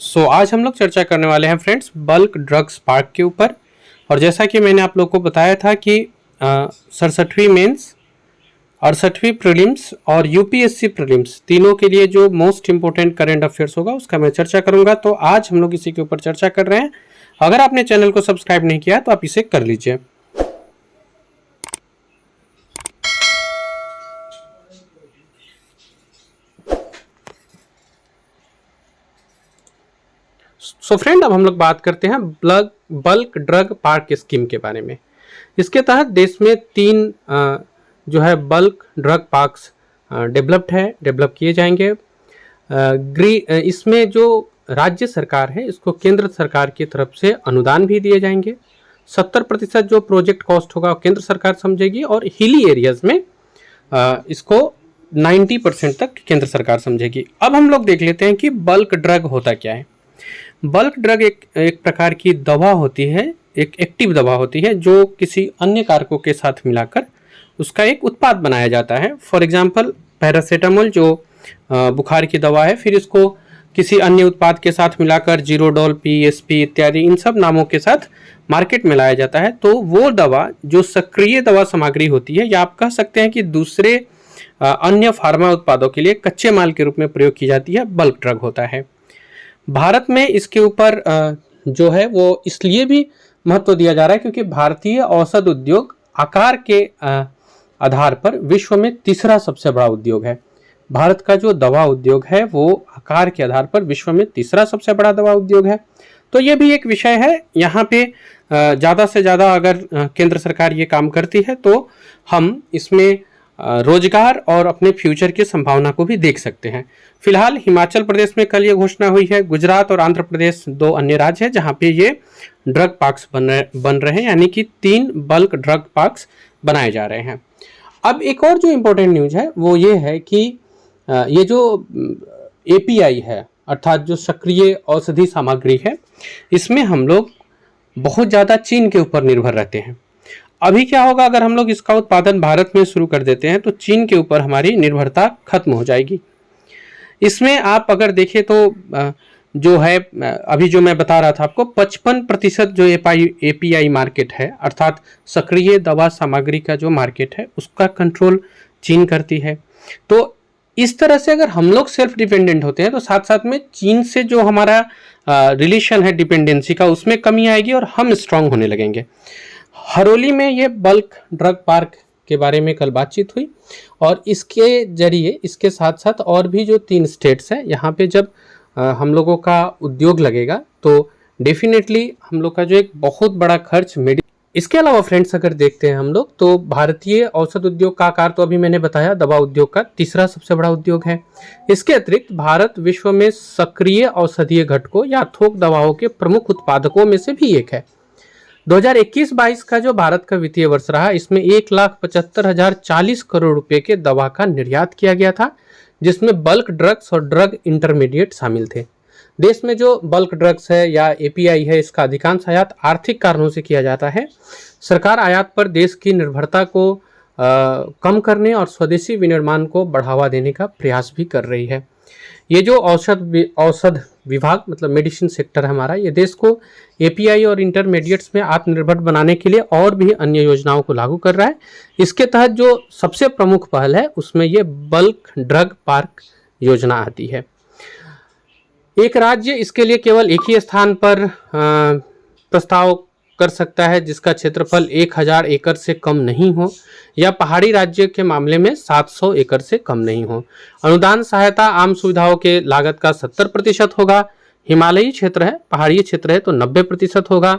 आज हम लोग चर्चा करने वाले हैं फ्रेंड्स बल्क ड्रग्स पार्क के ऊपर। और जैसा कि मैंने आप लोग को बताया था कि 67वीं मेंस, 68वीं प्रीलिम्स और यूपीएससी प्रीलिम्स तीनों के लिए जो मोस्ट इंपॉर्टेंट करंट अफेयर्स होगा उसका मैं चर्चा करूंगा। तो आज हम लोग इसी के ऊपर चर्चा कर रहे हैं। अगर आपने चैनल को सब्सक्राइब नहीं किया तो आप इसे कर लीजिए। सो फ्रेंड, अब हम लोग बात करते हैं बल्क ड्रग पार्क स्कीम के बारे में। इसके तहत देश में 3 जो है बल्क ड्रग पार्क्स डेवलप किए जाएंगे। इसमें जो राज्य सरकार है इसको केंद्र सरकार की तरफ से अनुदान भी दिए जाएंगे। 70% जो प्रोजेक्ट कॉस्ट होगा केंद्र सरकार समझेगी और हिली एरियाज में इसको 90% तक केंद्र सरकार समझेगी। अब हम लोग देख लेते हैं कि बल्क ड्रग होता क्या है। बल्क ड्रग एक प्रकार की दवा होती है, एक एक्टिव दवा होती है जो किसी अन्य कारकों के साथ मिलाकर उसका एक उत्पाद बनाया जाता है। फॉर एग्जांपल पैरासीटामोल जो बुखार की दवा है, फिर इसको किसी अन्य उत्पाद के साथ मिलाकर जीरोडोल, पीएसपी इत्यादि इन सब नामों के साथ मार्केट में लाया जाता है। तो वो दवा जो सक्रिय दवा सामग्री होती है, या आप कह सकते हैं कि दूसरे अन्य फार्मा उत्पादों के लिए कच्चे माल के रूप में प्रयोग की जाती है, बल्क ड्रग होता है। भारत में इसके ऊपर जो है वो इसलिए भी महत्व दिया जा रहा है क्योंकि भारतीय औषध उद्योग आकार के आधार पर विश्व में तीसरा सबसे बड़ा उद्योग है। भारत का जो दवा उद्योग है वो आकार के आधार पर विश्व में तीसरा सबसे बड़ा दवा उद्योग है। तो ये भी एक विषय है। यहाँ पे ज़्यादा से ज़्यादा अगर केंद्र सरकार ये काम करती है तो हम इसमें रोजगार और अपने फ्यूचर की संभावना को भी देख सकते हैं। फिलहाल हिमाचल प्रदेश में कल ये घोषणा हुई है। गुजरात और आंध्र प्रदेश 2 अन्य राज्य हैं जहां पे ये ड्रग पार्क्स बन रहे हैं, यानी कि 3 बल्क ड्रग पार्क्स बनाए जा रहे हैं। अब एक और जो इम्पोर्टेंट न्यूज है वो ये है कि ये जो एपीआई है, अर्थात जो सक्रिय औषधि सामग्री है, इसमें हम लोग बहुत ज़्यादा चीन के ऊपर निर्भर रहते हैं। अभी क्या होगा अगर हम लोग इसका उत्पादन भारत में शुरू कर देते हैं तो चीन के ऊपर हमारी निर्भरता खत्म हो जाएगी। इसमें आप अगर देखें तो जो है अभी जो मैं बता रहा था आपको 55% जो एपीआई मार्केट है, अर्थात सक्रिय दवा सामग्री का जो मार्केट है उसका कंट्रोल चीन करती है। तो इस तरह से अगर हम लोग सेल्फ डिपेंडेंट होते हैं तो साथ साथ में चीन से जो हमारा रिलेशन है डिपेंडेंसी का, उसमें कमी आएगी और हम स्ट्रांग होने लगेंगे। हरोली में ये बल्क ड्रग पार्क के बारे में कल बातचीत हुई और इसके जरिए इसके साथ साथ और भी जो 3 स्टेट्स हैं यहाँ पे जब हम लोगों का उद्योग लगेगा तो डेफिनेटली हम लोग का जो एक बहुत बड़ा खर्च इसके अलावा फ्रेंड्स अगर देखते हैं हम लोग तो भारतीय औषध उद्योग का आकार तो अभी मैंने बताया दवा उद्योग का तीसरा सबसे बड़ा उद्योग है। इसके अतिरिक्त भारत विश्व में सक्रिय औषधीय घटकों या थोक दवाओं के प्रमुख उत्पादकों में से भी एक है। 2021-22 का जो भारत का वित्तीय वर्ष रहा, इसमें 1,75,040 करोड़ रुपए के दवा का निर्यात किया गया था, जिसमें बल्क ड्रग्स और ड्रग इंटरमीडिएट शामिल थे। देश में जो बल्क ड्रग्स है या एपीआई है, इसका अधिकांश आयात आर्थिक कारणों से किया जाता है। सरकार आयात पर देश की निर्भरता को कम करने और स्वदेशी विनिर्माण को बढ़ावा देने का प्रयास भी कर रही है। ये जो औषध विभाग मतलब मेडिसिन सेक्टर है हमारा, ये देश को एपीआई और इंटरमीडिएट्स में आत्मनिर्भर बनाने के लिए और भी अन्य योजनाओं को लागू कर रहा है। इसके तहत जो सबसे प्रमुख पहल है उसमें ये बल्क ड्रग पार्क योजना आती है। एक राज्य इसके लिए केवल एक ही स्थान पर प्रस्ताव कर सकता है जिसका क्षेत्रफल 1000 एकड़ से कम नहीं हो, या पहाड़ी राज्य के मामले में 700 एकड़ से कम नहीं हो। अनुदान सहायता आम सुविधाओं के लागत का 70% होगा। हिमालयी क्षेत्र है, पहाड़ी क्षेत्र है तो 90% होगा।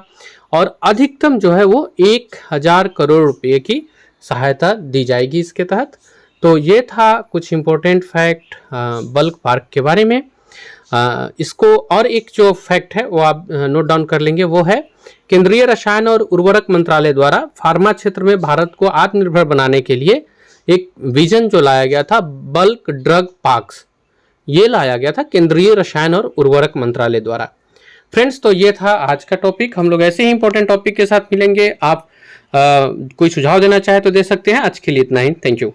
और अधिकतम जो है वो 1000 करोड़ रुपए की सहायता दी जाएगी इसके तहत। तो ये था कुछ इम्पोर्टेंट फैक्ट बल्क पार्क के बारे में। इसको और एक जो फैक्ट है वो आप नोट डाउन कर लेंगे, वो है केंद्रीय रसायन और उर्वरक मंत्रालय द्वारा फार्मा क्षेत्र में भारत को आत्मनिर्भर बनाने के लिए एक विजन जो लाया गया था बल्क ड्रग पार्क्स, ये लाया गया था केंद्रीय रसायन और उर्वरक मंत्रालय द्वारा। फ्रेंड्स, तो ये था आज का टॉपिक। हम लोग ऐसे ही इंपॉर्टेंट टॉपिक के साथ मिलेंगे। आप कोई सुझाव देना चाहे तो दे सकते हैं। आज के लिए इतना ही। Thank you.